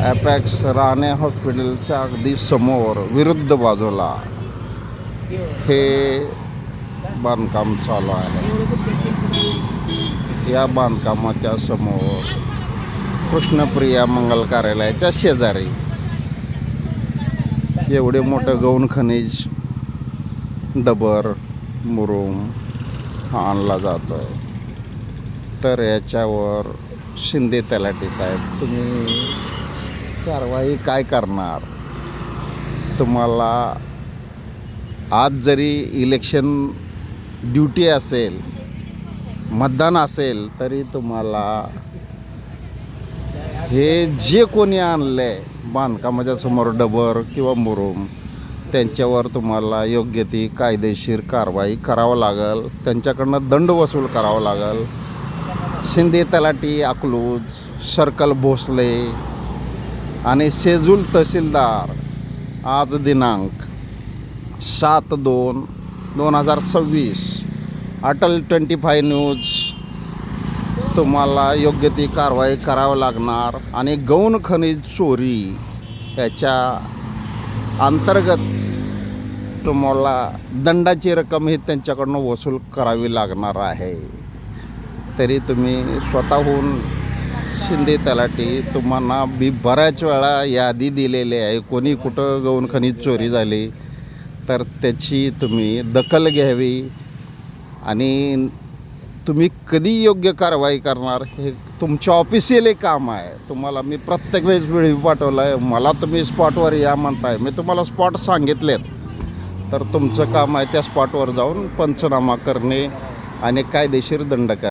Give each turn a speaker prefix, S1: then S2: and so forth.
S1: ॲपॅक्स राणे हॉस्पिटलच्या अगदी समोर विरुद्ध बाजूला हे बांधकाम चालू आहे. या बांधकामाच्या समोर कृष्णप्रिया मंगल कार्यालयाच्या शेजारी एवढे मोठं गौण खनिज डबर मुरुम हा आणला जातो आहे. तर याच्यावर शिंदे तलाठी साहेब तुम्ही कारवाई काय करणार? तुम्हाला आज जरी इलेक्शन ड्युटी असेल, मतदान असेल, तरी तुम्हाला हे जे कोणी आणले बांधकामाच्या समोर डबर किंवा मुरुम त्यांच्यावर तुम्हाला योग्य ती कायदेशीर कारवाई करावं लागेल. त्यांच्याकडनं दंड वसूल करावा लागेल. शिंदे तलाठी अकलूज, सर्कल भोसले आणि शेजूल तहसीलदार आज दिनांक 7/2/2026 अटल 25 न्यूज तुम्हाला योग्य ती कारवाई करावी लागणार. आणि गौण खनिज चोरी याच्या अंतर्गत तुम्हाला दंडाची रक्कम ही त्यांच्याकडून वसूल करावी लागणार आहे. तरी तुम्ही स्वतःहून शिंदे तलाठी तुम्हाला बऱ्याच वेळा यादी दिलेली आहे. कोणी कुठं गौण खनिज चोरी झाली तर त्याची तुम्ही दखल घ्यावी. आणि तुम्ही कधी योग्य कारवाई करणार हे तुमचं ऑफिशियल काम आहे. तुम्हाला मी प्रत्येक वेळेस व्हिडिओ पाठवला आहे. मला तुम्ही स्पॉटवर या म्हणताय. मी तुम्हाला स्पॉट सांगितलेत. तर तुमचं काम आहे त्या स्पॉटवर जाऊन पंचनामा करणे आणि कायदेशीर दंड करणे.